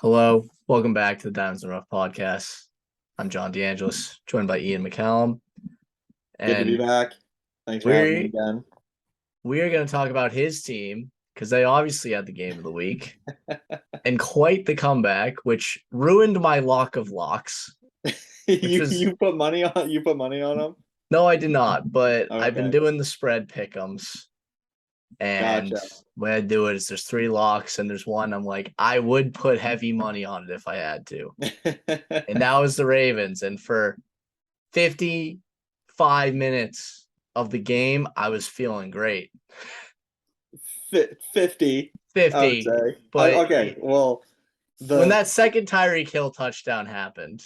Hello, welcome back to the Diamonds and Rough podcast. I'm John DeAngelis, joined by Ian McCallum, Good to be and back. Thanks for having me we again. we are going to talk about his team because they obviously had the game of the week and quite the comeback, which ruined my lock of locks. Which You was you put money on them? no, I did not, but I've been Okay, doing the spread pick'ems, and gotcha. the way I do it is there's three locks, and there's one I'm like I would put heavy money on it if I had to, and that was the Ravens, and for 55 minutes of the game, I was feeling great. 50, I would 50. say. But Okay, well, when the that second Tyreek Hill touchdown happened,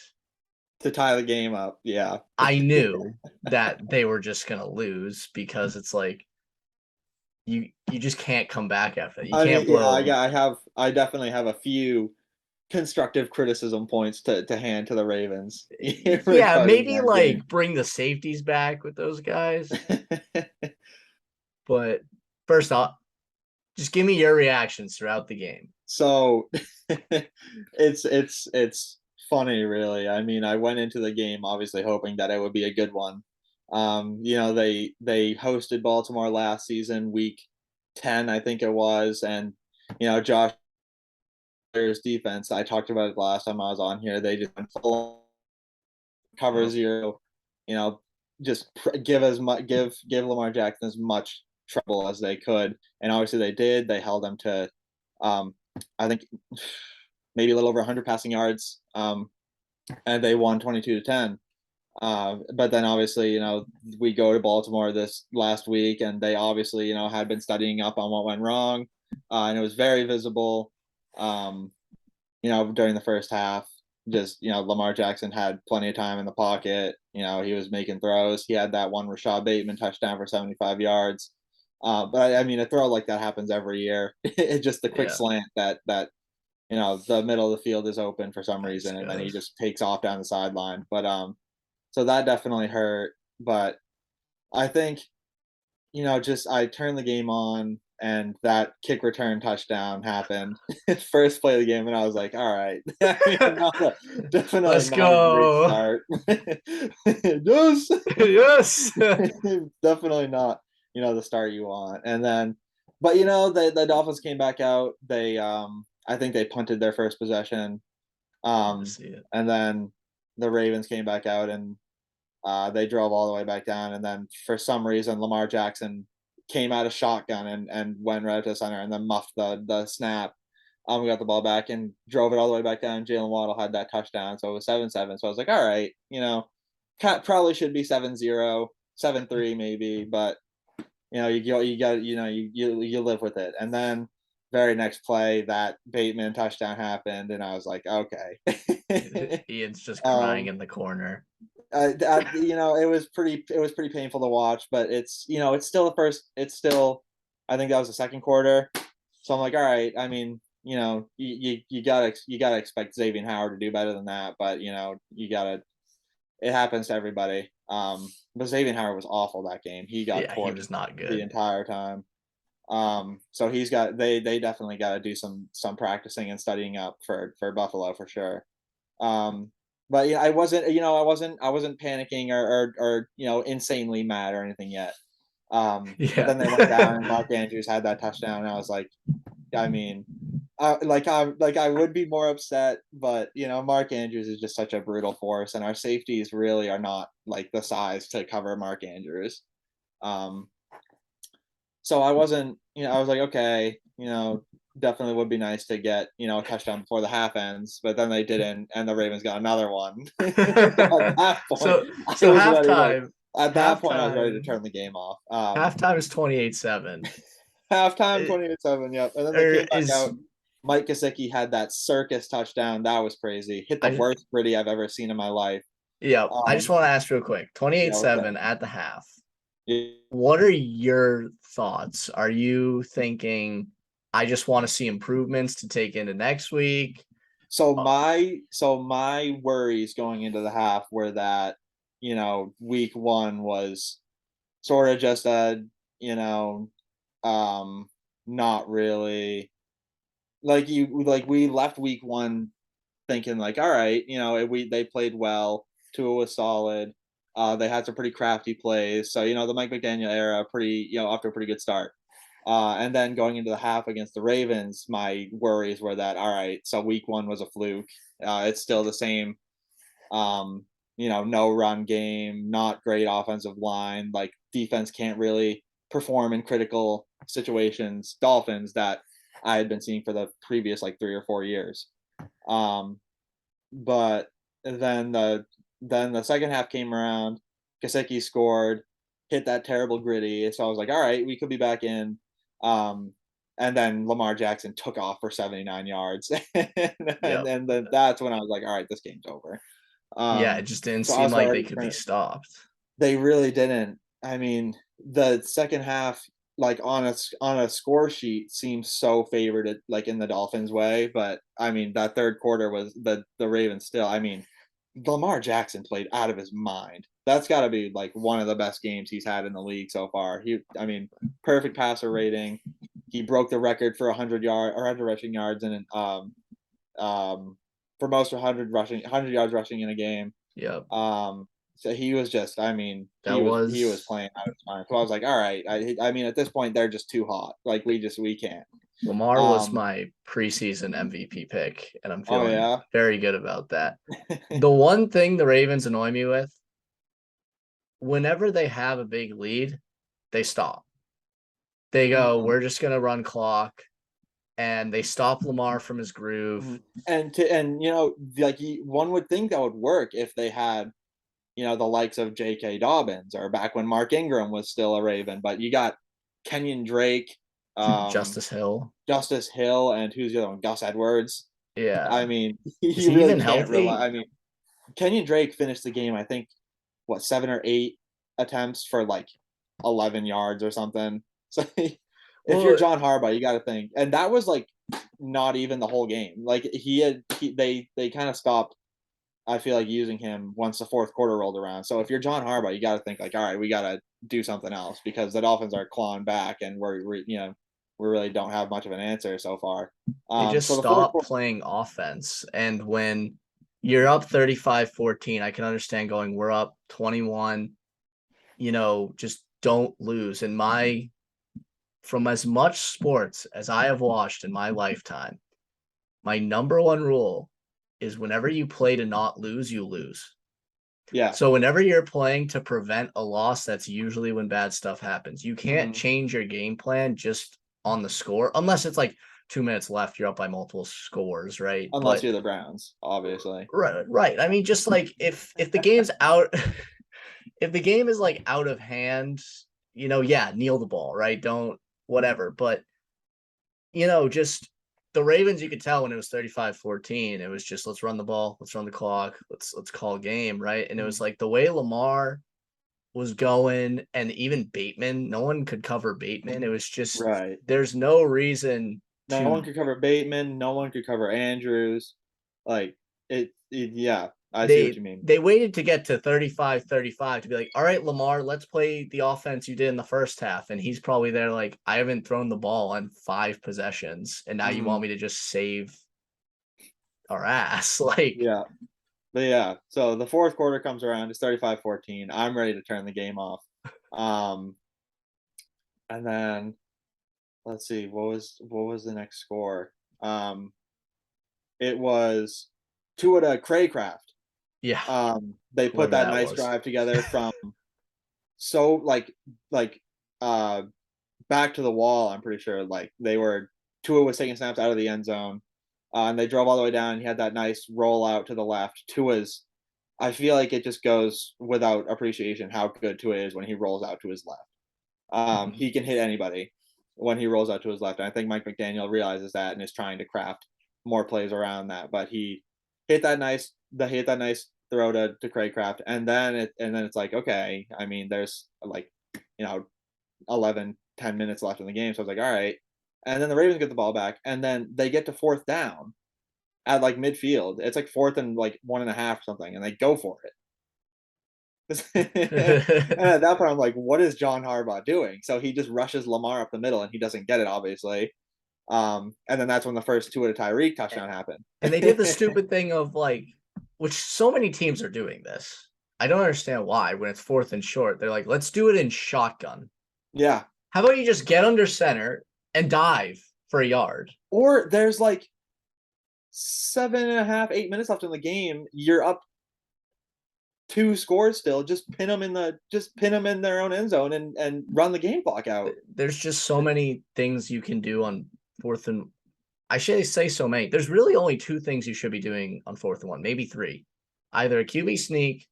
to tie the game up, yeah. I knew that they were just going to lose because it's like you just can't come back after that. You I can't mean, yeah, blow. I definitely have a few constructive criticism points to hand to the Ravens Yeah, regarding maybe that game. like bring the safeties back with those guys. But first off, just give me your reactions throughout the game. So it's funny, really. I mean, I went into the game obviously hoping that it would be a good one. They hosted Baltimore last season, week 10, I think it was, and Josh Ayers' defense. I talked about it last time I was on here. They just went full cover Oh, zero, you know, just give as much give Lamar Jackson as much trouble as they could, and obviously they did. They held them to, um, I think maybe a little over 100 passing yards, and they won 22-10. But then obviously, we go to Baltimore this last week, and they obviously, had been studying up on what went wrong, and it was very visible. Um, during the first half, just Lamar Jackson had plenty of time in the pocket. He was making throws. He had that one Rashad Bateman touchdown for 75 yards. But I mean, a throw like that happens every year. It's just the quick yeah, slant that the middle of the field is open for some that reason, just and then he goes. just takes off down the sideline. But so that definitely hurt. But I think just I turned the game on and that kick return touchdown happened. First play of the game, and I was like, all right. I mean, definitely Let's not a great go. start. Yes. Yes. Definitely not, the start you want. And then but the Dolphins came back out. They I think they punted their first possession. I Um see it. and then the Ravens came back out and they drove all the way back down, and then for some reason Lamar Jackson came out of shotgun and went right to the center and then muffed the snap. We got the ball back and drove it all the way back down. Jalen Waddle had that touchdown, so it was 7-7. So I was like, all right, probably should be 7-0, 7-3 maybe, but you got you live with it. And then very next play, that Bateman touchdown happened, and I was like, okay. Ian's just crying um, in the corner. it was pretty painful to watch, but it's still the first. It's still, I think that was the second quarter. So I'm like, all right. I mean, you gotta expect Xavier Howard to do better than that, but you gotta. It happens to everybody. But Xavier Howard was awful that game. He got Yeah, he torched was not the good. entire time. So they definitely got to do some practicing and studying up for Buffalo for sure. Um, but yeah, I wasn't panicking or insanely mad or anything yet. But Yeah. then they went down and Mark Andrews had that touchdown, and I was like, I mean, I would be more upset, but Mark Andrews is just such a brutal force, and our safeties really are not like the size to cover Mark Andrews. Um, so I wasn't, I was like, okay, definitely would be nice to get, a touchdown before the half ends, but then they didn't, and the Ravens got another one. So at that point, so I so was ready to, halftime at that point, I was ready to halftime turn the game off. halftime is 28-7. Halftime It, 28-7, yep. And then they or came back is out. Mike Gesicki had that circus touchdown. That was crazy. Hit the I worst gritty I've ever seen in my life. Yeah, I just Um, want to ask real quick. yeah, what's that? 28-7 at the half. Yeah. What are your thoughts? Are you thinking I just want to see improvements to take into next week? So my worries going into the half were that week one was sort of just a you know um not really we left week one thinking like, all right, they played well. Tua was solid. They had some pretty crafty plays. So, the Mike McDaniel era, off to a pretty good start. And then going into the half against the Ravens, my worries were that, all right, so week one was a fluke. It's still the same, no run game, not great offensive line. Like defense can't really perform in critical situations. Dolphins that I had been seeing for the previous like 3 or 4 years. But then the second half came around. Gesicki scored, hit that terrible gritty. So I was like, all right, we could be back in. And then Lamar Jackson took off for 79 yards. Yep. and then that's when I was like, all right, this game's over. Yeah, it just didn't So I seem was like they already could be turning. stopped. They really didn't. I mean, the second half, like on a score sheet, seems so favored like in the Dolphins' way. But I mean, that third quarter was the Ravens still. I mean, Lamar Jackson played out of his mind. That's got to be like one of the best games he's had in the league so far. I mean, perfect passer rating. He broke the record for 100 rushing yards and for most 100 yards rushing in a game. Yep. So he was just, I mean, That he was was playing out of his mind. So I was like, all right. I mean, at this point, they're just too hot. Like we can't. Lamar was Um, my preseason MVP pick, and I'm oh feeling yeah, very good about that. The one thing the Ravens annoy me with, whenever they have a big lead, they stop. They go, Mhm, we're just gonna run clock, and they stop Lamar from his groove. mhm. And like one would think that would work if they had the likes of J.K. Dobbins or back when Mark Ingram was still a Raven. But you got Kenyon Drake, um, Justice Hill. Justice Hill, and who's the other one? Gus Edwards. I Yeah. mean, Is you he really even can't rely. healthy? I mean, Kenyon Drake finished the game, I think, what, 7 or 8 attempts for like 11 yards or something. So if you're Well, John Harbaugh, you got to think, and that was like not even the whole game. Like they kind of stopped. I feel like using him once the fourth quarter rolled around. So if you're John Harbaugh, you got to think like, all right, we got to do something else because the Dolphins are clawing back, and we really don't have much of an answer so far. they just So the fourth stop quarter, playing offense. And when you're up 35-14, I can understand going, we're up 21, just don't lose. And from as much sports as I have watched in my lifetime, my number one rule is whenever you play to not lose, you lose. yeah, So whenever you're playing to prevent a loss, that's usually when bad stuff happens. You can't hmm change your game plan just on the score, unless it's like 2 minutes left, you're up by multiple scores, right? unless But you're the Browns, obviously. right. I mean, just like if the game's out, if the game is like out of hand, yeah, kneel the ball, right? Don't whatever. But just the Ravens, you could tell when it was 35-14, it was just let's run the ball, let's run the clock, let's call game, right? And it was Mhm. like the way Lamar was going, and even Bateman, no one could cover Bateman. It was just Right. there's no reason No one to could cover Bateman. No one could cover Andrews. Like yeah, I see what they you mean. they waited to get to 35-35 to be like, all right, Lamar, let's play the offense you did in the first half. And he's probably there like, I haven't thrown the ball on 5 possessions, and now you want hmm me to just save our ass. Like, Yeah. But yeah, so the fourth quarter comes around. It's 35-14. I'm ready to turn the game off. Um, and then let's see, what was the next score? Um, it was Tua to Craycraft. yeah, They put whoever that that nice was. drive together from so like uh back to the wall. I'm pretty sure like Tua was taking snaps out of the end zone, and they drove all the way down. He had that nice roll out to the left. Tua's, I feel like it just goes without appreciation how good Tua is when he rolls out to his left. Mhm. He can hit anybody when he rolls out to his left. And I think Mike McDaniel realizes that and is trying to craft more plays around that. But he hit that nice throw to Craycraft, and then it's like, okay, I mean, there's like, you know 11, 10 minutes left in the game. So I was like, all right. And then the Ravens get the ball back, and then they get to fourth down at like midfield. It's like fourth and like 1.5 or something, and they go for it. And at that point, I'm like, what is John Harbaugh doing? So he just rushes Lamar up the middle, and he doesn't get it, obviously. And then that's when the first Tua to Tyreek touchdown happened. And they did the stupid thing of like, which so many teams are doing this. I don't understand why. When it's 4th and short, they're like, let's do it in shotgun. Yeah. How about you just get under center and dive for a yard? Or there's like 7.5, 8 minutes left in the game. You're up 2 scores still. Just pin them in their own end zone and run the game clock out. There's just so many things you can do on 4th and. I should say so many. There's really only 2 things you should be doing on 4th and 1, maybe 3. Either a QB sneak,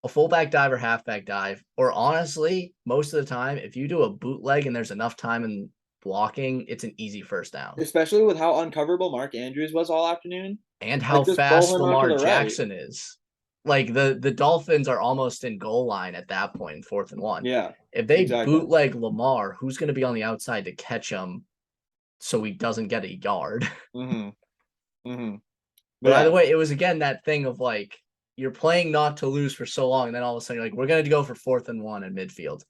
a fullback dive or halfback dive, or honestly, most of the time, if you do a bootleg and there's enough time in blocking, it's an easy first down. Especially with how uncoverable Mark Andrews was all afternoon. And how just fast roll him out to Lamar the right. Jackson is. Like the Dolphins are almost in goal line at that point in 4th and 1. Yeah. If they exactly. bootleg Lamar, who's going to be on the outside to catch him so he doesn't get a yard? But Yeah. either way, it was again that thing of like, you're playing not to lose for so long, and then all of a sudden you're like, we're going to go for 4th and 1 in midfield.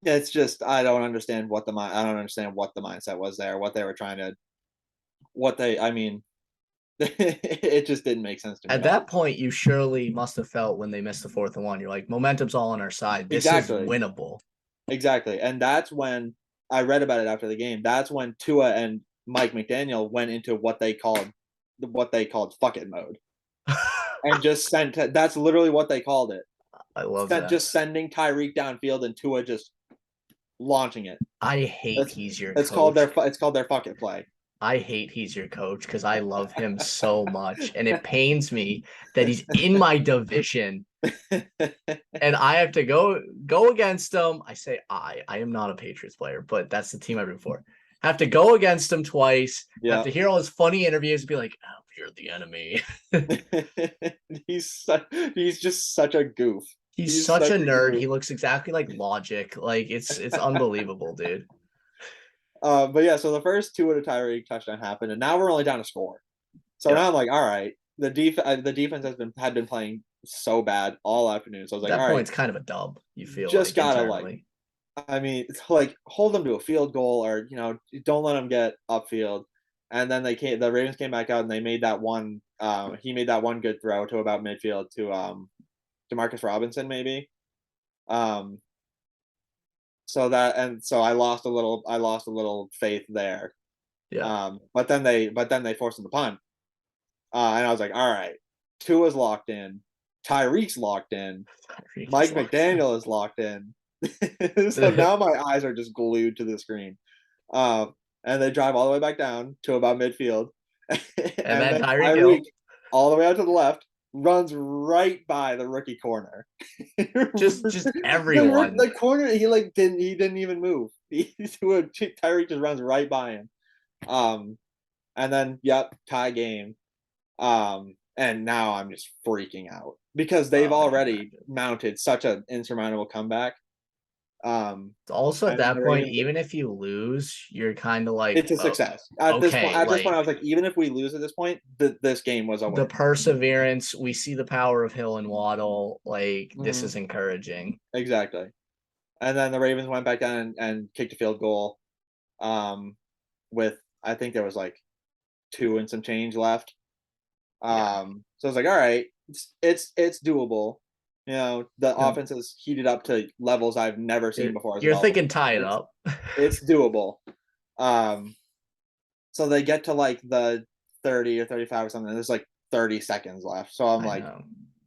It's just I don't understand what the mindset was there, what they were trying to, I mean, it just didn't make sense to me. At that point, you surely must have felt when they missed the 4th and 1, you're like, momentum's all on our side. This is winnable. Exactly. And that's when I read about it after the game. That's when Tua and Mike McDaniel went into what they called fuck it mode. And just that's literally what they called it. I love that. Just sending Tyreek downfield and Tua just launching it. I hate he's your coach. It's called their fuck it play. I hate he's your coach because I love him so much. And it pains me that he's in my division and I have to go against him. I say I am not a Patriots player, but that's the team I root for. Have to go against him twice. Yeah. Have to hear all his funny interviews and be like, oh, you're the enemy. He's just such a goof. He's such a nerd. He looks exactly like Logic. Like it's unbelievable, dude. But yeah, so the first Tua to Tyreek touchdown happened, and now we're only down a score. So now I'm like, all right, the defense had been playing so bad all afternoon. So I was like, at that all point, right, it's kind of a dub. You feel just like gotta internally. I mean, it's like hold them to a field goal, or don't let them get upfield. And then the Ravens came back out and they made that one. He made that one good throw to about midfield to Demarcus Robinson maybe. So I lost a little faith there. Yeah. But then they forced him to punt. And I was like, all right, Tua's locked in, Tyreek's locked in, Mike McDaniel is locked in. So now my eyes are just glued to the screen. And they drive all the way back down to about midfield. and then Tyreek all the way out to the left runs right by the rookie corner. just everyone. The corner, he didn't even move. Tyreek just runs right by him. And then tie game. And now I'm just freaking out because they've already mounted such an insurmountable comeback. Also at that point, even if you lose, you're kind of like, it's a success. At this point, I was like, even if we lose at this point, this game was a win. The perseverance, we see the power of Hill and Waddle. Like, this is encouraging. Exactly. And then the Ravens went back down and kicked a field goal. With I think there was like 2 and some change left. So I was like, all right, it's doable. The offense has heated up to levels I've never seen before. You're thinking tie it up. It's doable. So they get to like the 30 or 35 or something. There's like 30 seconds left. So I'm like,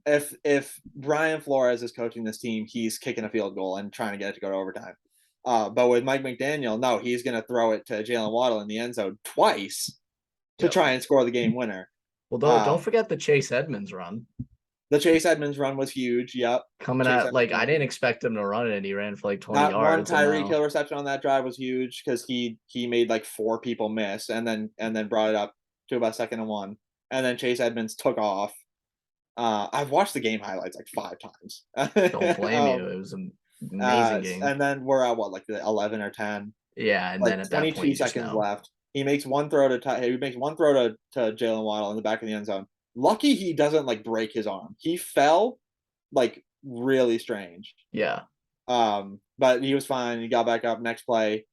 if Brian Flores is coaching this team, he's kicking a field goal and trying to get it to go to overtime. But with Mike McDaniel, no, he's going to throw it to Jalen Waddle in the end zone twice to try and score the game winner. Well, don't forget the Chase Edmonds run. The Chase Edmonds run was huge. Yep. Coming out, like, I didn't expect him to run it, and he ran for like 20 yards. One Tyreek Hill reception on that drive was huge because he made like 4 people miss and then brought it up to about 2nd and 1. And then Chase Edmonds took off. I've watched the game highlights like 5 times. Don't blame you. It was an amazing game. And then we're at what, like the 11 or 10? Yeah, and then at that point, 22 seconds left. He makes one throw to Jalen Waddle in the back of the end zone. Lucky he doesn't like break his arm. He fell like really strange. Yeah. But he was fine. He got back up. Next play,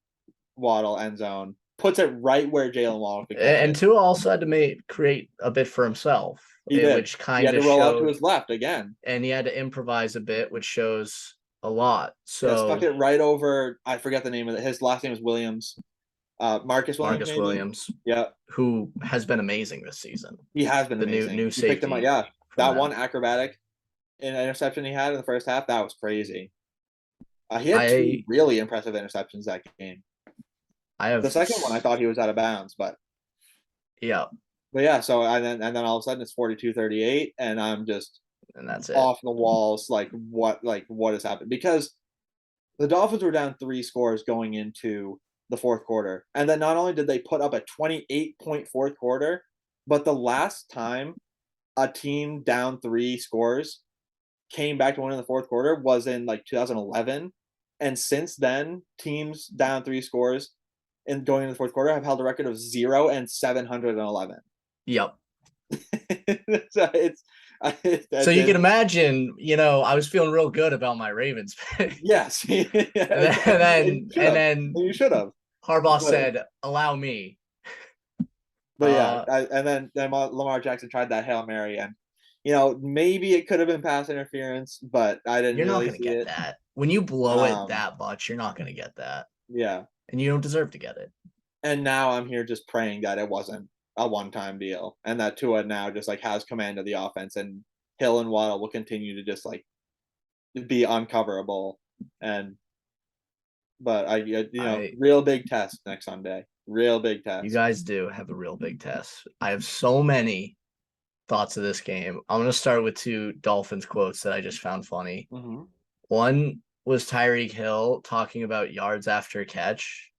Waddle end zone. puts it right where Jalen Waddle could catch And it. Tua also had to create a bit for himself, He did. which He kind had to of roll out to showed, his left again. and he had to improvise a bit, which shows a lot. Yeah, stuck So it right over. I forget the name of it. His last name is Williams. Marcus Williams, Marcus maybe. Williams, Yeah, who has been amazing this season, he has been the amazing. new You picked him up. safety Yeah, from that them. one acrobatic interception he had in the first half, that was crazy. He had two I really impressive interceptions that game. I The have second one, I thought he was out of bounds, yeah, but yeah. So and then all of a sudden it's 42-38, and I'm just and that's it. off the walls. What has happened? Because the Dolphins were down 3 scores going into the fourth quarter, and then not only did they put up a 28-point fourth quarter, but the last time a team down 3 scores came back to win in the fourth quarter was in like 2011. And since then, teams down 3 scores and going into the fourth quarter have held a record of 0-711. Yep. So So you can imagine, I was feeling real good about my Ravens pick. yes, and then you should have. Harbaugh said, "Allow me." But yeah, and then Lamar Jackson tried that Hail Mary, and maybe it could have been pass interference, but I didn't You're not really going to see get it. that. When you blow it that much, you're not going to get that. Yeah. And you don't deserve to get it. And now I'm here just praying that it wasn't a one-time deal, and that Tua now just like has command of the offense, and Hill and Waddle will continue to just like be uncoverable. But real big test next Sunday. Real big test. You guys do have a real big test. I have so many thoughts of this game. I'm going to start with 2 Dolphins quotes that I just found funny. Mm-hmm. One was Tyreek Hill talking about yards after catch,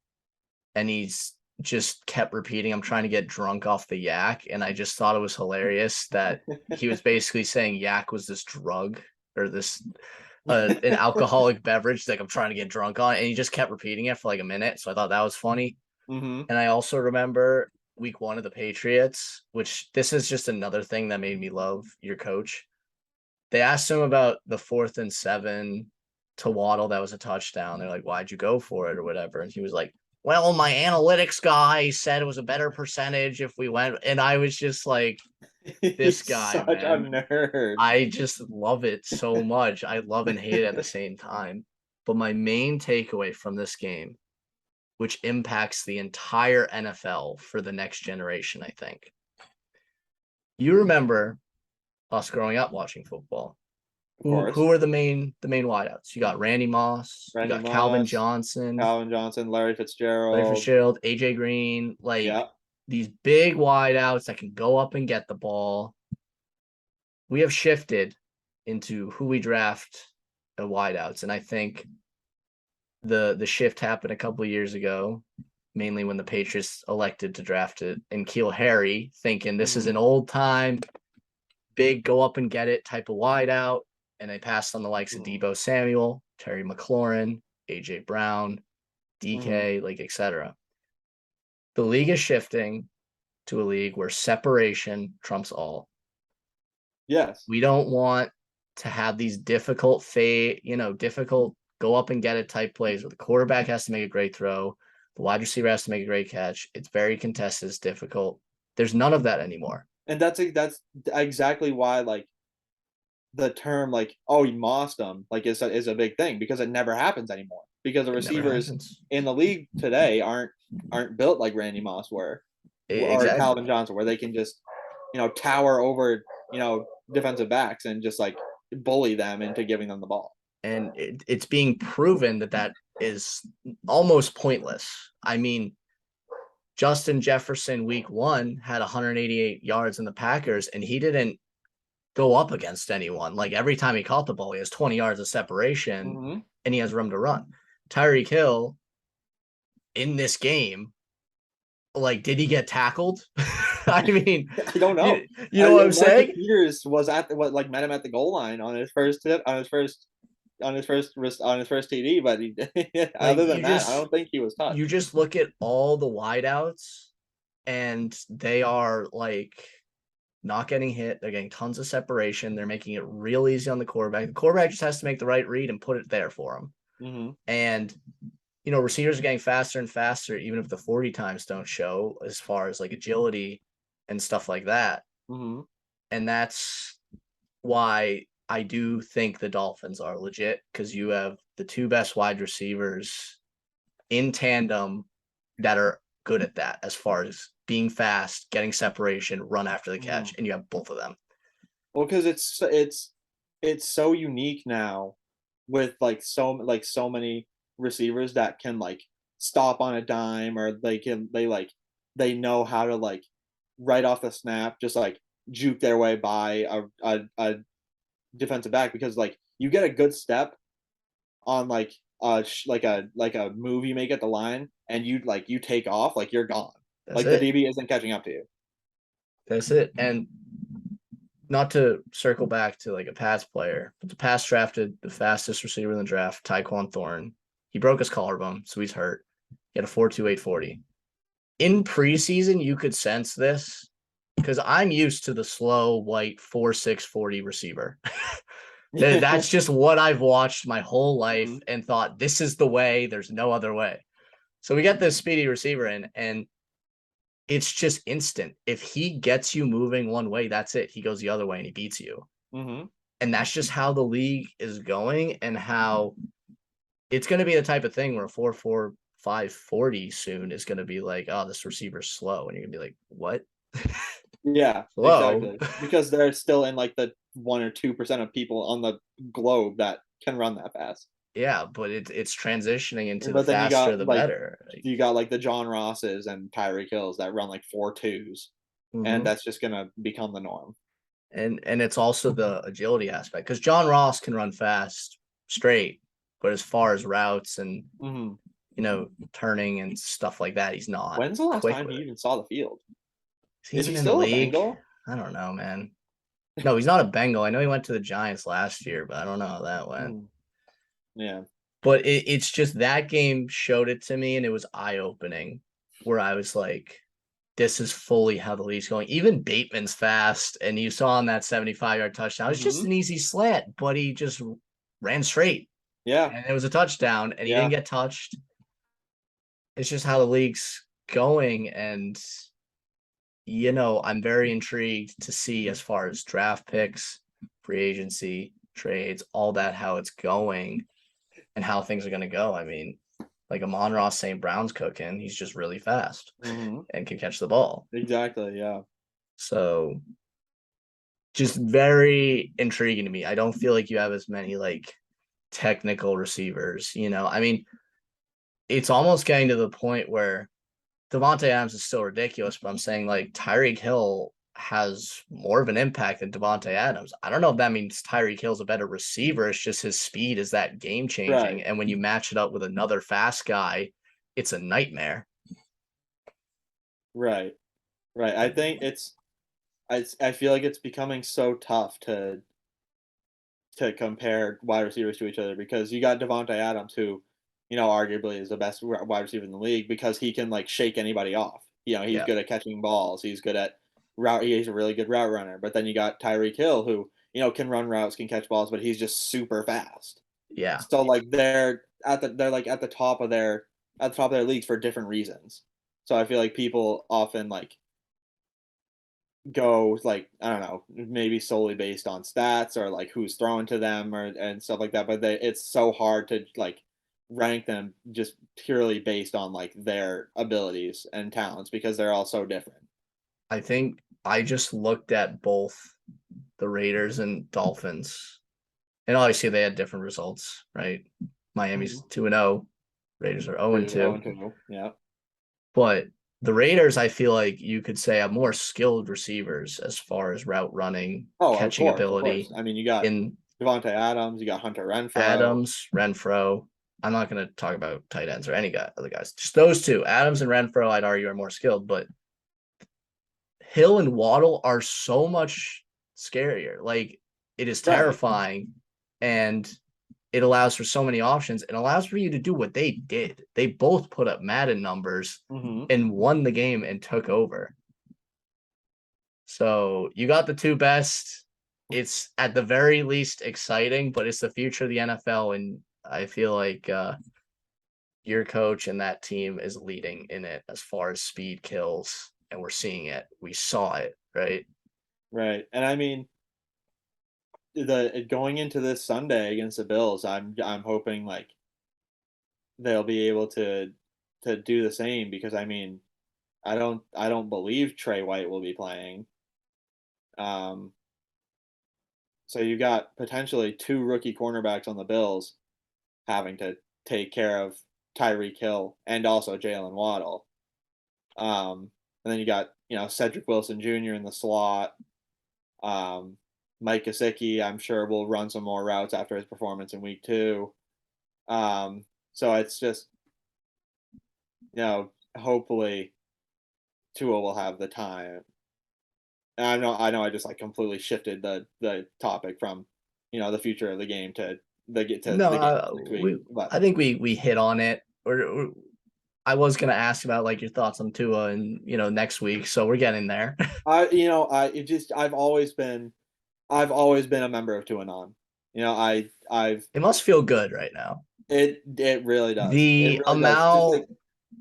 and he's just kept repeating, "I'm trying to get drunk off the yak." And I just thought it was hilarious that he was basically saying yak was this drug or this an alcoholic beverage. Like, I'm trying to get drunk on it. And he just kept repeating it for like a minute. So I thought that was funny. Mm-hmm. And I also remember week 1 of the Patriots, which this is just another thing that made me love your coach. They asked him about the 4th and 7 to Waddle. That was a touchdown. They're like, "Why'd you go for it?" or whatever. And he was like, "Well, my analytics guy said it was a better percentage if we went." And I was just like, this guy, such man. a nerd. I just love it so much. I love and hate it at the same time. But my main takeaway from this game, which impacts the entire NFL for the next generation, I think. You remember us growing up watching football. Who are the main wideouts? You got Randy Moss, you got Calvin Johnson, Larry Fitzgerald, AJ Green, these big wideouts that can go up and get the ball. We have shifted into who we draft at wideouts, and I think the shift happened a couple of years ago, mainly when the Patriots elected to draft it in N'Keal Harry, thinking this is an old time, big go up and get it type of wideout. And they passed on the likes of Deebo Samuel, Terry McLaurin, AJ Brown, DK, etc. The league is shifting to a league where separation trumps all. Yes. We don't want to have these difficult go up and get it type plays where the quarterback has to make a great throw, the wide receiver has to make a great catch. It's very contested, it's difficult. There's none of that anymore. And that's exactly why the term "oh, you mossed them" is a big thing, because it never happens anymore, because the receivers in the league today aren't built like Randy Moss or Calvin Johnson, where they can just tower over defensive backs and just bully them into giving them the ball. And it's being proven that is almost pointless. I mean, Justin Jefferson week 1 had 188 yards in the Packers, and he didn't go up against anyone. Every time he caught the ball, he has 20 yards of separation, and he has room to run. Tyreek Hill in this game, did he get tackled? I mean, I don't know. You know what I'm saying? Peters was met him at the goal line on his first TD, but other than that, I don't think he was touched. You just look at all the wideouts, and they are not getting hit. They're getting tons of separation. They're making it real easy on the quarterback. The quarterback just has to make the right read and put it there for him. And receivers are getting faster and faster, even if the 40 times don't show as far as like agility and stuff like that. Mm-hmm. And that's why I do think the Dolphins are legit, because you have the two best wide receivers in tandem that are good at that as far as being fast, getting separation, run after the Mm-hmm. catch, and you have both of them. Well, because it's so unique now with so many receivers that can like stop on a dime, or they know how to like right off the snap just like juke their way by a defensive back, because like you get a good step on like a move you make at the line, and you take off, like you're gone. That's Like the it. DB isn't catching up to you. That's it. And not to circle back to like a past player, but the past drafted the fastest receiver in the draft, Tyquan Thorne. He broke his collarbone, so he's hurt. He had a 4.28 40. In preseason, you could sense this because I'm used to the slow, white 4.6 40 receiver. That's just what I've watched my whole life Mhm. and thought this is the way. There's no other way. So we get this speedy receiver in, and it's just instant. If he gets you moving one way, that's it. He goes the other way and he beats you. Mhm. And that's just how the league is going, and how it's going to be the type of thing where a 4.45 40 soon is going to be like, oh, this receiver's slow. And you're going to be like, what? Yeah, Slow? exactly. Because they're still in like the 1 or 2% of people on the globe that can run that fast. Yeah, but it's transitioning into the But then faster the better. Like, you got like the John Rosses and Tyreek Hills that run like 4.2s, and mhm. that's just gonna become the norm. And it's also the agility aspect, because John Ross can run fast straight, but as far as routes and Mhm. turning and stuff like that, he's not When's the last quick time with he it. even saw the field? Is he Is even he in the still a league? Bengal? I don't know, man. No, he's not a Bengal. I know he went to the Giants last year, but I don't know how that went. Mm, yeah. But it's just that game showed it to me, and it was eye opening, where I was like, this is fully how the league's going. Even Bateman's fast, and you saw on that 75-yard touchdown, it's just Mhm. an easy slant, but he just ran straight, Yeah. and it was a touchdown, and he didn't Yeah. get touched. It's just how the league's going, and I'm very intrigued to see as far as draft picks, free agency, trades, all that, how it's going and how things are going to go. I mean, like Amon-Ross St. Brown's cooking. He's just really fast Mhm. and can catch the ball. Exactly, yeah. So just very intriguing to me. I don't feel like you have as many like technical receivers. I mean, it's almost getting to the point where Devontae Adams is still ridiculous, but I'm saying like Tyreek Hill has more of an impact than Devontae Adams. I don't know if that means Tyreek Hill's a better receiver. It's just his speed is that game changing. Right. And when you match it up with another fast guy, it's a nightmare. Right. Right. I think I feel like it's becoming so tough to compare wide receivers to each other, because you got Devontae Adams, who, arguably is the best wide receiver in the league, because he can like shake anybody off. He's Yeah. good at catching balls. He's good at route. He's a really good route runner. But then you got Tyreek Hill, who can run routes, can catch balls, but he's just super fast. Yeah. So like they're like at the top of their leagues for different reasons. So I feel like people often like go like, I don't know, maybe solely based on stats or like who's throwing to them or and stuff like that. But it's so hard to like rank them just purely based on like their abilities and talents, because they're all so different. I think I just looked at both the Raiders and Dolphins, and obviously they had different results, right? Miami's Mhm. 2-0, Raiders are 0 and Oh, 2. and two. Yeah. But the Raiders, I feel like you could say, have more skilled receivers as far as route running, Oh, of catching course, of course. ability I mean, you got in Devontae Adams, you got Hunter Renfro. Adams, Renfro. I'm not going to talk about tight ends or any other guys. Just those two, Adams and Renfro, I'd argue are more skilled, but Hill and Waddle are so much scarier. Like, it is Right. terrifying, and it allows for so many options. It allows for you to do what they did. They both put up Madden numbers Hmm. and won the game and took over. So you got the two best. It's at the very least exciting, but it's the future of the NFL, and I feel like your coach and that team is leading in it as far as speed kills, and we're seeing it. We saw it, right? Right. And I mean, the going into this Sunday against the Bills, I'm hoping like they'll be able to do the same because I mean, I don't believe Trey White will be playing. Um, so you got potentially two rookie cornerbacks on the Bills having to take care of Tyreek Hill and also Jalen Waddle. And then you got Cedric Wilson Jr. in the slot. Mike Gesicki, I'm sure, will run some more routes after his performance in week 2. So it's just hopefully Tua will have the time. And I know I just like completely shifted the topic from the future of the game to the No, game next week. But I think we hit on it. Or I was gonna ask about like your thoughts on Tua and next week, so we're getting there. I've always been a member of Tuanon. I've It must feel good right now. it really does. It The really does. Just like amount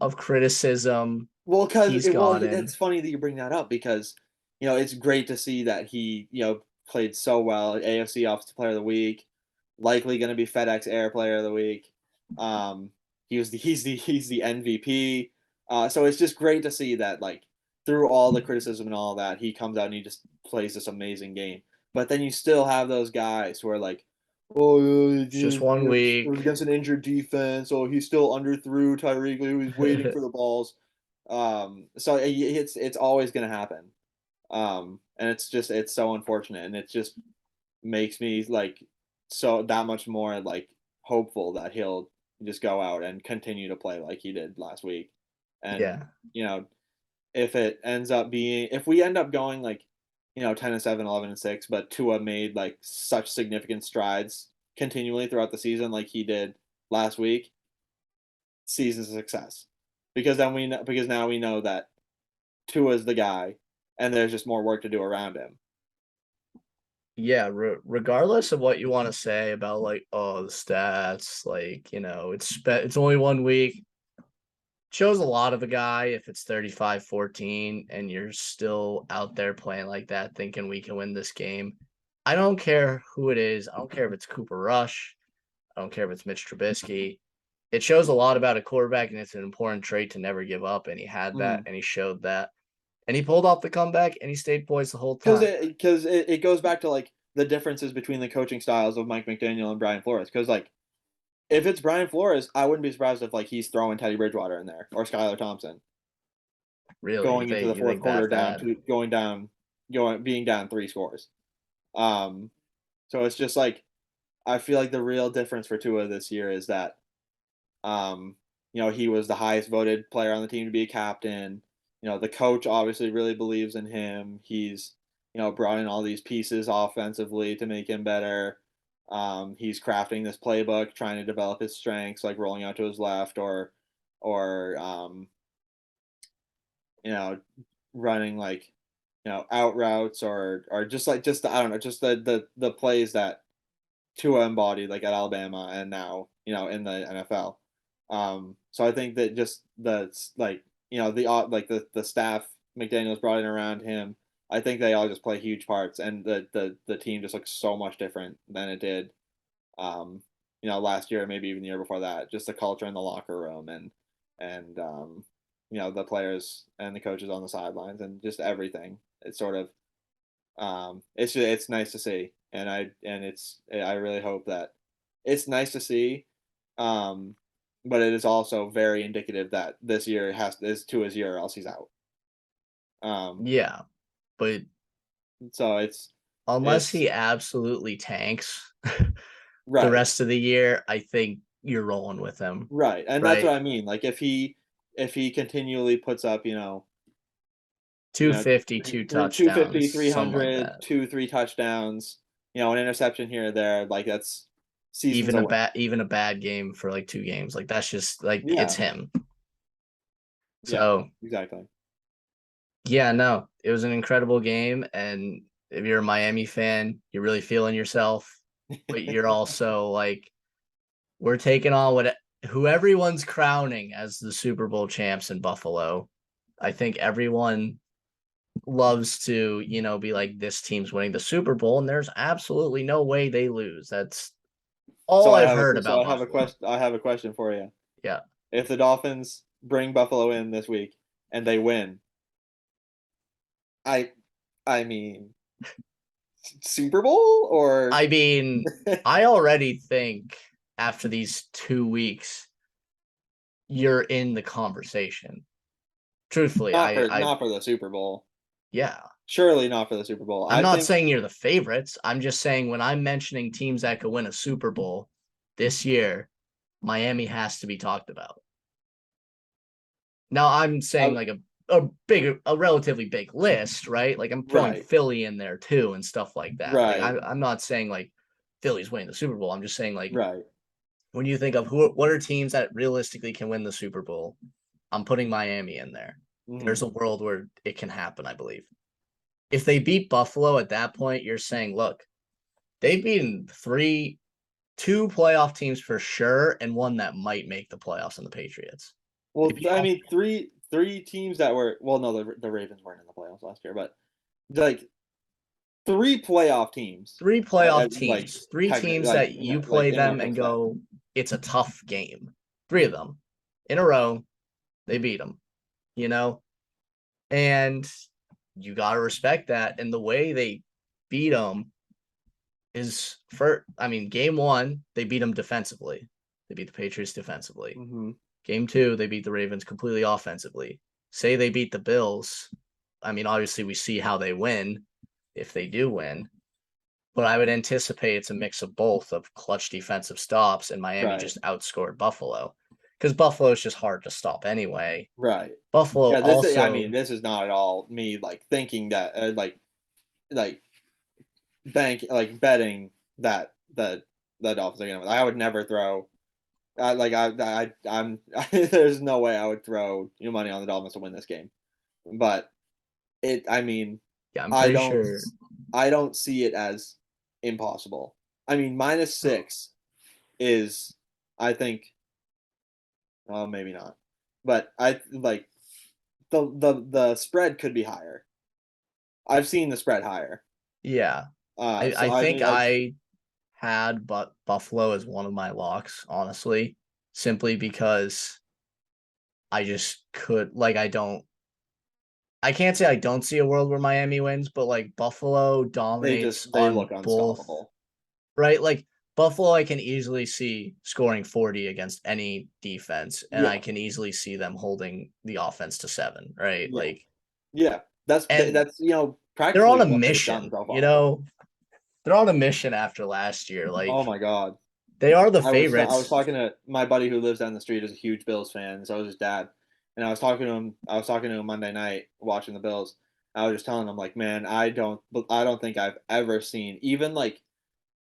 of criticism because he's it's gotten. funny that you bring that up because it's great to see that he played so well. AFC Offensive Player of the Week, likely going to be FedEx Air Player of the Week. He's the MVP. So it's just great to see that like through all the criticism and all that, he comes out and he just plays this amazing game. But then you still have those guys who are like, oh, It's just one it was week. against an injured defense. Oh, he still underthrew Tyreek. He was waiting for the balls. So it's always going to happen. And it's so unfortunate, and it just makes me like so that much more like hopeful that he'll just go out and continue to play like he did last week. And Yeah. you know, if we end up going like 10-7, 11-6, but Tua made like such significant strides continually throughout the season like he did last week, season success. Because now we know that Tua's the guy, and there's just more work to do around him. Yeah, regardless of what you want to say about like the stats, like it's only 1 week. Shows a lot of a guy if it's 35-14 and you're still out there playing like that, thinking we can win this game. I don't care who it is. I don't care if it's Cooper Rush. I don't care if it's Mitch Trubisky. It shows a lot about a quarterback, and it's an important trait to never give up. And he had that, and he showed that, and he pulled off the comeback, and he stayed poised the whole time. Because it goes back to like the differences between the coaching styles of Mike McDaniel and Brian Flores. Because like if it's Brian Flores, I wouldn't be surprised if like he's throwing Teddy Bridgewater in there or Skylar Thompson Really, going into the you fourth think quarter that bad? being down 3 scores. So it's just like I feel like the real difference for Tua this year is that he was the highest voted player on the team to be a captain. The coach obviously really believes in him. He's brought in all these pieces offensively to make him better. He's crafting this playbook, trying to develop his strengths, like rolling out to his left or running like out routes or just I don't know, just the plays that Tua embodied like at Alabama and now in the NFL. So I think that just the like the staff McDaniel's brought in around him, I think they all just play huge parts, and the team just looks so much different than it did, last year, maybe even the year before that. Just the culture in the locker room and the players and the coaches on the sidelines and just everything. It's sort of it's nice to see, and I really hope that it's nice to see. But it is also very indicative that this year is Tua's year, or else he's out. Yeah, but So unless it's he absolutely tanks the right, rest of the year, I think you're rolling with him, right, and that's what right? I mean. Like if he continually puts up, 250, two 250, touchdowns, something like 300, that. 3 touchdowns, an interception here or there, like that's season's Even a away. bad game for like 2 games, like that's just like it's Yeah, him. yeah, So exactly. yeah, no, it was an incredible game, and if you're a Miami fan, you're really feeling yourself, but you're also like, we're taking on what who everyone's crowning as the Super Bowl champs in Buffalo. I think everyone loves to, be like, this team's winning the Super Bowl, and there's absolutely no way they lose. That's all I've heard about Buffalo. I have a question for you. Yeah. If the Dolphins bring Buffalo in this week and they win, I I mean Super Bowl or I mean, I already think after these 2 weeks, you're in the conversation. Truthfully, not for the Super Bowl. yeah. Surely not for the Super Bowl. I'm I not think saying you're the favorites. I'm just saying when I'm mentioning teams that could win a Super Bowl this year, Miami has to be talked about. Now I'm saying I, like a relatively big list, right? Like I'm throwing right, Philly in there too and stuff like that. Like right, I'm not saying like Philly's winning the Super Bowl. I'm just saying like right. when you think of what are teams that realistically can win the Super Bowl, I'm putting Miami in there. Hmm. There's a world where it can happen, I believe. If they beat Buffalo at that point, you're saying, look, they've beaten two playoff teams for sure, and one that might make the playoffs in the Patriots. They Well, beat I all mean, three teams that were well, no, the Ravens weren't in the playoffs last year, but like three playoff teams, three playoff like teams, three technically, teams that you play in them and retrospect. go, it's a tough game. Three of them in a row, they beat them, you know? And you got to respect that. And the way they beat them is game one, they beat them defensively. They beat the Patriots defensively. Hmm. Game two, they beat the Ravens completely offensively. Say they beat the Bills. I mean, obviously, we see how they win if they do win, but I would anticipate it's a mix of both of clutch defensive stops, and Miami Right, just outscored Buffalo because Buffalo is just hard to stop anyway. right. Buffalo Yeah, also, this is not at all me like thinking that like betting that the Dolphins are gonna win. I would never throw. I'm there's no way I would throw money on the Dolphins to win this game. But I mean, yeah, I'm I pretty don't sure. I don't see it as impossible. I mean, -6 is, I think, well, maybe not, but I like the spread could be higher. I've seen the spread higher. Yeah, So I I think mean, I I had but Buffalo as one of my locks, honestly, simply because I just could like I can't say I don't see a world where Miami wins, but like Buffalo dominates they on look both, unstoppable. right? Like Buffalo, I can easily see scoring 40 against any defense, and I Yeah, can easily see them holding the offense to 7, right? yeah, Like, yeah. and That's they're on practically a what they've done mission, so far. they're on a mission after last year. Oh Like, my God. they are the I was favorites. talking to my buddy who lives down the street is a huge Bills fan, so is his dad. And I was talking to him Monday night watching the Bills. I was just telling him like, man, I don't think I've ever seen even like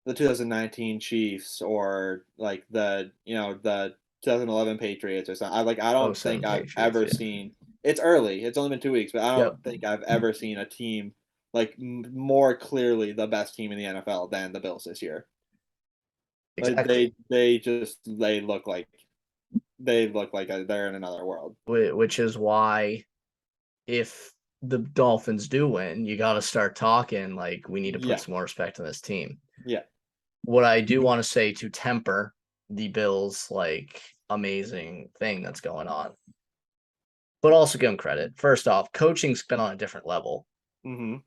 the 2019 Chiefs or like the 2011 Patriots or something. I Oh, don't think seven I've Patriots. ever Yeah. seen. It's early. It's only been 2 weeks, but I Yep. don't think I've ever seen a team like more clearly the best team in the NFL than the Bills this year. Like Exactly. they look like they're in another world. Which is why if the Dolphins do win, you got to start talking like we need to put Yeah, some more respect on this team. yeah. What I do want to say to temper the Bills like amazing thing that's going on, but also give them credit. First off, coaching's been on a different level. Hmm.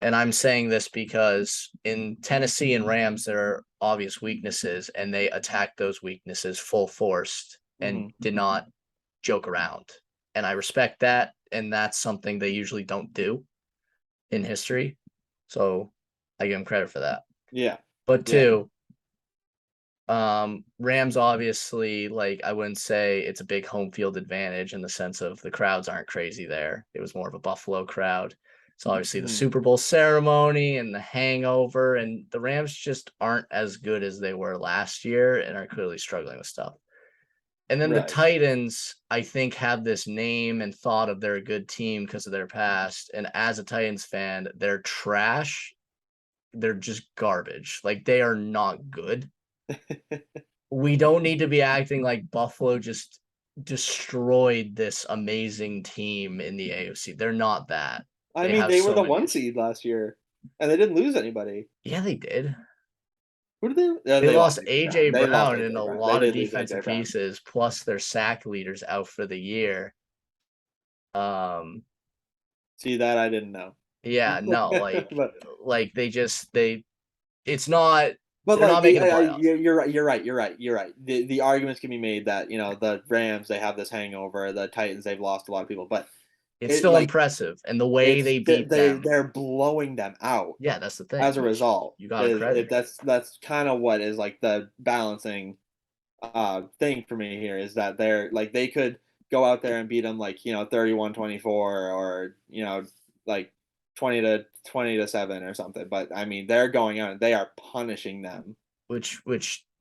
And I'm saying this because in Tennessee and Rams, there are obvious weaknesses, and they attacked those weaknesses full force and Hmm. did not joke around. And I respect that. And that's something they usually don't do in history. So I give them credit for that. Yeah, But yeah. two, Rams obviously, like, I wouldn't say it's a big home field advantage in the sense of the crowds aren't crazy there. It was more of a Buffalo crowd. So obviously the Hmm. Super Bowl ceremony and the hangover, and the Rams just aren't as good as they were last year and are clearly struggling with stuff. And then the Right. Titans, I think, have this name and thought of they're a good team because of their past. And as a Titans fan, they're trash. They're just garbage. Like, they are not good. we don't need to be acting like Buffalo just destroyed this amazing team in the AFC. They're not that. I They mean, have they were so the many 1 issues. seed last year, and they didn't lose anybody. Yeah, they did. Who did they? They They lost lost AJ Brown. AJ They lost Brown and AJ a Brown. They lot of did lose defensive AJ Brown. pieces, plus their sack leaders out for the year. Um, See that I didn't know. yeah, no, but they it's not but they're like not making the playoffs. you're right. You're right. The arguments can be made that the Rams they have this hangover. The Titans they've lost a lot of people, but It's it still like impressive. And the way it's they beat them. they're blowing them out Yeah, that's the thing, as a which result. you gotta Is credit. it that's kind of what is like the balancing thing for me here is that they're like they could go out there and beat them like 31-24 or like 20-7 or something, but I mean they're going out and they are punishing them. Which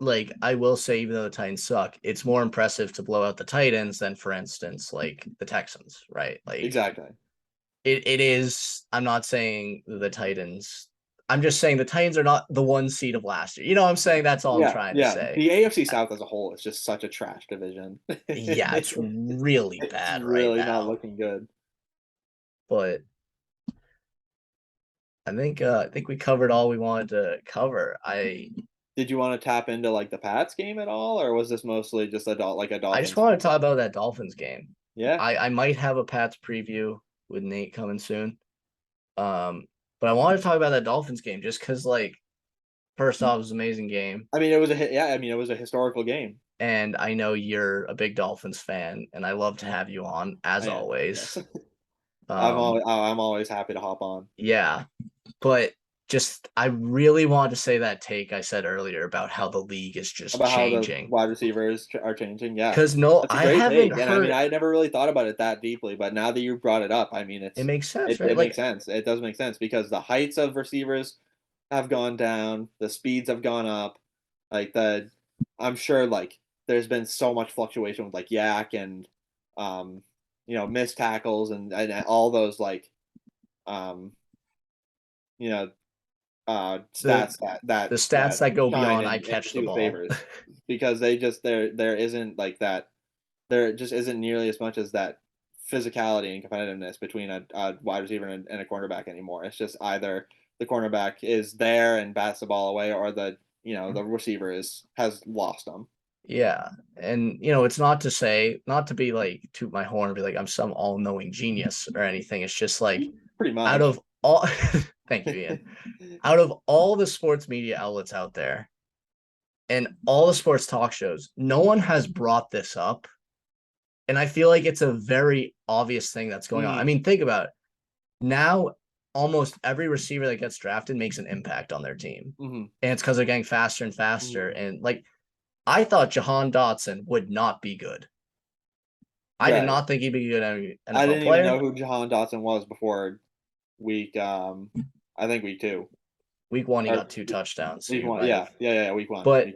like I will say, even though the Titans suck, it's more impressive to blow out the Titans than, for instance, like the Texans, right? Like Exactly. it is. I'm not saying the Titans. I'm just saying the Titans are not the 1 seed of last year. You know what I'm saying? That's all I'm Yeah, trying to yeah, say. the AFC South as a whole is just such a trash division. Yeah, it's really It's bad right really not now. looking good. But I think we covered all we wanted to cover. Did you want to tap into like the Pats game at all, or was this mostly just a I just Dolphins? want to talk about that Dolphins game. Yeah. I might have a Pats preview with Nate coming soon. Um, but I want to talk about that Dolphins game just because, like, first off, it was an amazing game, I mean, it was it was a historical game. and I know you're a big Dolphins fan, and I love to have you on as I am. Yes. always. Um, I'm always happy to hop on. yeah, but just I really want to say that take I said earlier about how the league is just About how the changing. wide receivers are changing. Yeah. Because no, That's a I great haven't take. And I mean, heard. I never really thought about it that deeply, but now that you brought it up, I mean, It makes sense, right? it makes Like, sense. It does make sense because the heights of receivers have gone down, the speeds have gone up. Like I'm sure like there's been so much fluctuation with like yak and um, missed tackles and all those like um, you know, the stats that the stats that go shine beyond I in catch the two ball. favors because there isn't like that there just isn't nearly as much as that physicality and competitiveness between a wide receiver and a cornerback anymore. It's just either the cornerback is there and bats the ball away, or the receiver has lost them. Yeah. And it's not to say, not to be like toot my horn and be like I'm some all-knowing genius or anything. It's just like Pretty out much. of all thank you, Ian. Out of all the sports media outlets out there and all the sports talk shows, no one has brought this up. And I feel like it's a very obvious thing that's going on. I Mm, mean, think about it. Now almost every receiver that gets drafted makes an impact on their team. mhm, And it's because they're getting faster and faster. mhm. And like I thought Jahan Dotson would not be good. I did Right. not think he'd be a good I NFL didn't even player. know who Jahan Dotson was before week. I think week 2 Week 1, he or got 2 touchdowns, so week you 1. might have. Yeah. Week 1. But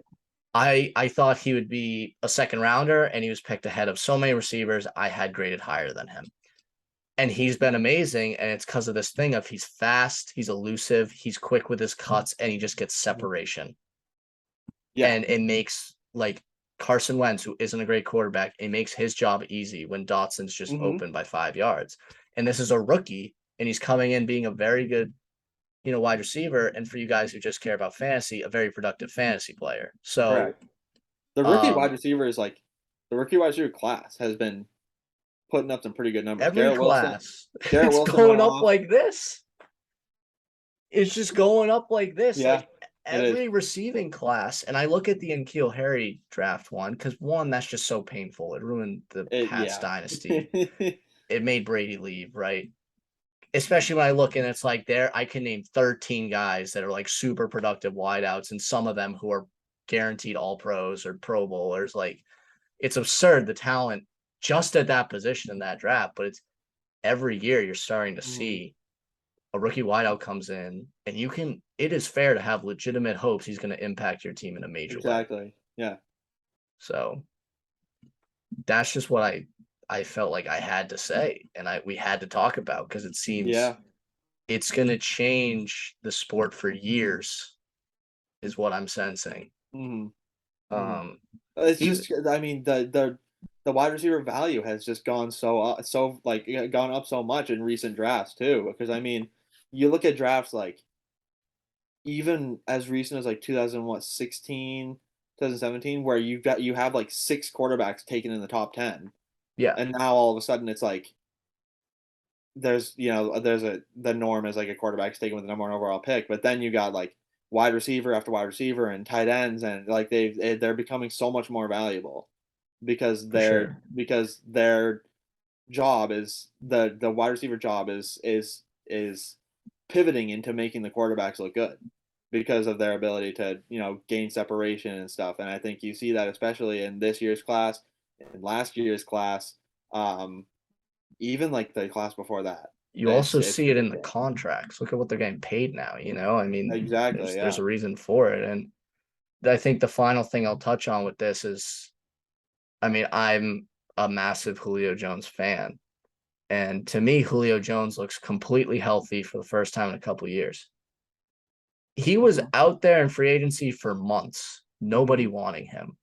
I thought he would be a second rounder, and he was picked ahead of so many receivers I had graded higher than him. And he's been amazing, and it's because of this thing of he's fast, he's elusive, he's quick with his cuts, and he just gets separation. Yeah. And it makes like Carson Wentz, who isn't a great quarterback, it makes his job easy when Dotson's just Hmm. open by 5 yards. And this is a rookie, and he's coming in being a very good, wide receiver. And for you guys who just care about fantasy, a very productive fantasy player. So, Correct. The rookie wide um, receiver is like the rookie wide receiver class has been putting up some pretty good numbers. every Garrett Wilson. class, Garrett it's Wilson went going up off. like this. It's just going up like this. Yeah, Like it is. every receiving class, and I look at the N'Keal Harry draft one because one, that's just so painful. It ruined the Pats Yeah. dynasty. It made Brady leave, right? Especially when I look and it's like there, I can name 13 guys that are like super productive wideouts, and some of them who are guaranteed all pros or pro bowlers. Like it's absurd the talent just at that position in that draft. But it's every year you're starting to Mhm. see a rookie wideout comes in, and it is fair to have legitimate hopes he's going to impact your team in a major way. Exactly. Yeah. So that's just what I felt like I had to say, and we had to talk about because it seems Yeah. it's going to change the sport for years, is what I'm sensing. Hmm. Mhm. Um, It's even just, I mean, the wide receiver value has just gone gone up so much in recent drafts too. Because I mean, you look at drafts like even as recent as like 2016, 2017, where you have like 6 quarterbacks taken in the top 10, yeah, and now all of a sudden it's like there's the norm is like a quarterback's taken with the number 1 overall pick, but then you got like wide receiver after wide receiver and tight ends, and like they're becoming so much more valuable because for sure. their job is the wide receiver job is pivoting into making the quarterbacks look good because of their ability to gain separation and stuff. And I think you see that especially in this year's class and last year's class, um, even like the class before that. You It's also it's see it in the ridiculous. contracts. Look at what they're getting paid now, you know? I mean, Exactly. there's Yeah. a reason for it. And I think the final thing I'll touch on with this is, I mean, I'm a massive Julio Jones fan. And to me, Julio Jones looks completely healthy for the first time in a couple of years. He was Mhm. out there in free agency for months, nobody Mhm. wanting him.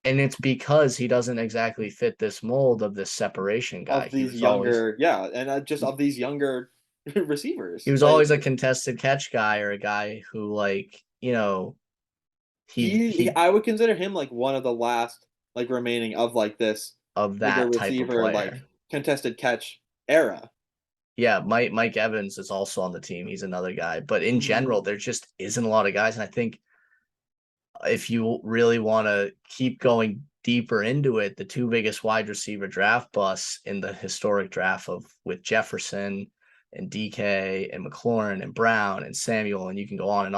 And it's because he doesn't exactly fit this mold of this separation guy. Of these younger, yeah, and just of these younger He receivers. was always a contested catch guy or a guy who like, you know, he I would consider him like one of the last like remaining of like this of bigger that type of receiver like player. contested catch era. Yeah, Mike Evans is also on the team. He's another guy. But in Mhm. general, there just isn't a lot of guys. And I think if you really want to keep going deeper into it, the two biggest wide receiver draft busts in the historic draft of with Jefferson and DK and McLaurin and Brown and Samuel, and you can go on,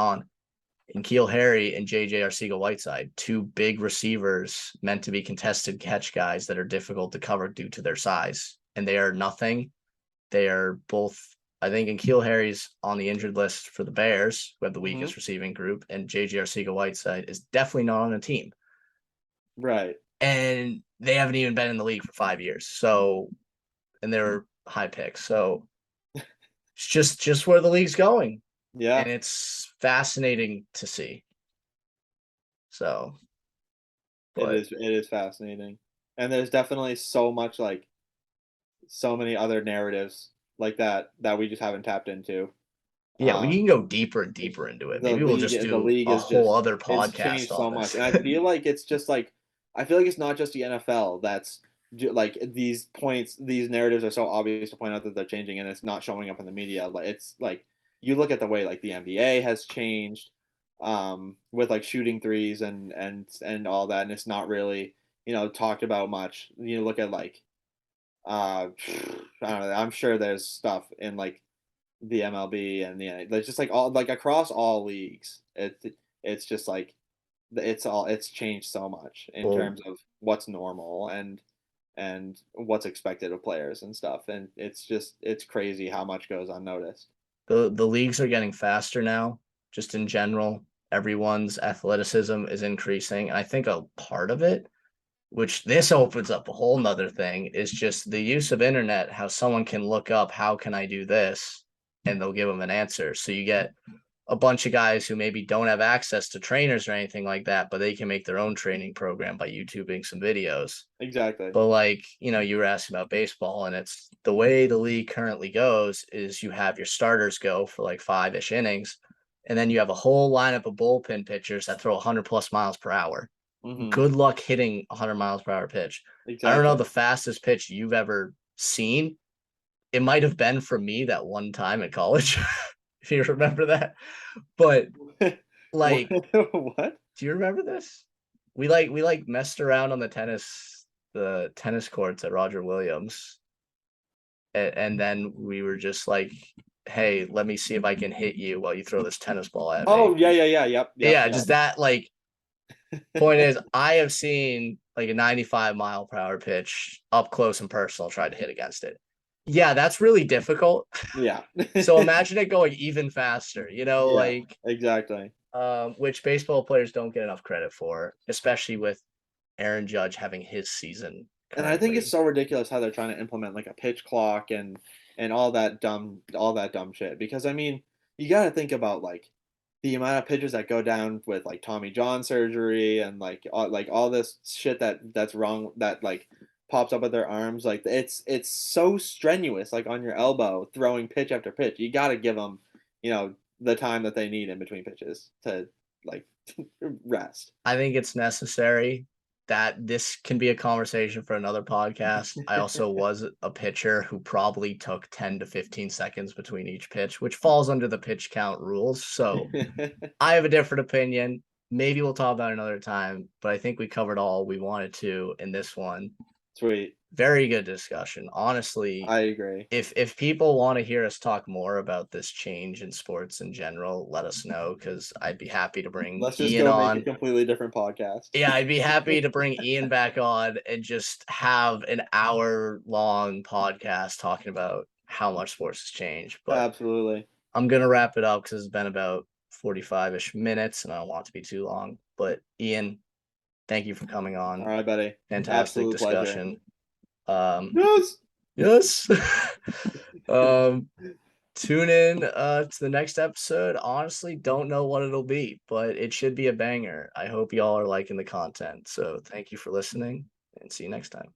and Keel Harry and JJ Arcega-Whiteside, two big receivers meant to be contested catch guys that are difficult to cover due to their size. And they are nothing. They are both, I think, N'Keal Harry's on the injured list for the Bears, who have the Mhm. weakest receiving group, and JJ Arcega-Whiteside is definitely not on a team. Right. And they haven't even been in the league for 5 years. So, and they were high picks. So it's just where the league's going. And Yeah. it's fascinating to see. So, but It is fascinating. And there's definitely so much like so many other narratives like that we just haven't tapped into. yeah, we Um can go deeper and deeper into it. Maybe we'll just the do league a is whole just other it's podcast changed on so much, this. and I feel like it's just like I feel like it's not just the NFL that's like these points, these narratives are so obvious to point out that they're changing, and it's not showing up in the media. Like it's like you look at the way like the NBA has changed, with like shooting threes and all that, and it's not really talked about much. You look at like I don't know. I'm sure there's stuff in like the MLB and there's just like all like across all leagues. It's just like it's changed so much in Well, terms of what's normal and what's expected of players and stuff. And it's crazy how much goes unnoticed. the leagues are getting faster now, just in general. Everyone's athleticism is increasing. And I think a part of it, which this opens up a whole nother thing, is just the use of internet, how someone can look up how can I do this, and they'll give them an answer. So you get a bunch of guys who maybe don't have access to trainers or anything like that, but they can make their own training program by YouTubing some videos. Exactly. But like, you were asking about baseball, and it's the way the league currently goes is you have your starters go for like 5-ish innings, and then you have a whole lineup of bullpen pitchers that throw 100 plus miles per hour. Hmm. Good luck hitting 100 miles per hour pitch. I don't know Exactly. the fastest pitch you've ever seen. It might have been from me that one time at college, if you remember that. But what? like, What? do you remember this? We messed around on the tennis courts at Roger Williams, and then we were just like, "Hey, let me see if I can hit you while you throw this tennis ball at me." Oh yeah, yeah, yeah. Yep, yep, Yeah, yep. just that. Like, point is, I have seen like a 95-mile-per-hour pitch up close and personal, tried to hit against it. Yeah, that's really difficult. Yeah. So imagine it going even faster. Yeah. Like Exactly. which baseball players don't get enough credit for, especially with Aaron Judge having his season And I think it's currently. so ridiculous how they're trying to implement like a pitch clock and all that dumb shit. Because I mean, you got to think about like the amount of pitchers that go down with like Tommy John surgery and like all this shit that's wrong that like pops up with their arms, like it's so strenuous, like on your elbow throwing pitch after pitch. You got to give them, the time that they need in between pitches to like rest. I think it's necessary. That this can be a conversation for another podcast. I also was a pitcher who probably took 10 to 15 seconds between each pitch, which falls under the pitch count rules. So I have a different opinion. Maybe we'll talk about it another time, but I think we covered all we wanted to in this one. Sweet. Very good discussion. Honestly, I agree. if people want to hear us talk more about this change in sports in general, let us know, because I'd be happy to bring Let's just Ian go on. make a completely different podcast. Yeah, I'd be happy to bring Ian back on and just have an hour-long podcast talking about how much sports has changed. But Absolutely. I'm going to wrap it up because it's been about 45-ish minutes and I don't want it to be too long. But Ian, thank you for coming on. All right, buddy. Fantastic Absolute discussion. Yes. Yes. Tune in to the next episode. Honestly, don't know what it'll be, but it should be a banger. I hope y'all are liking the content. So thank you for listening and see you next time.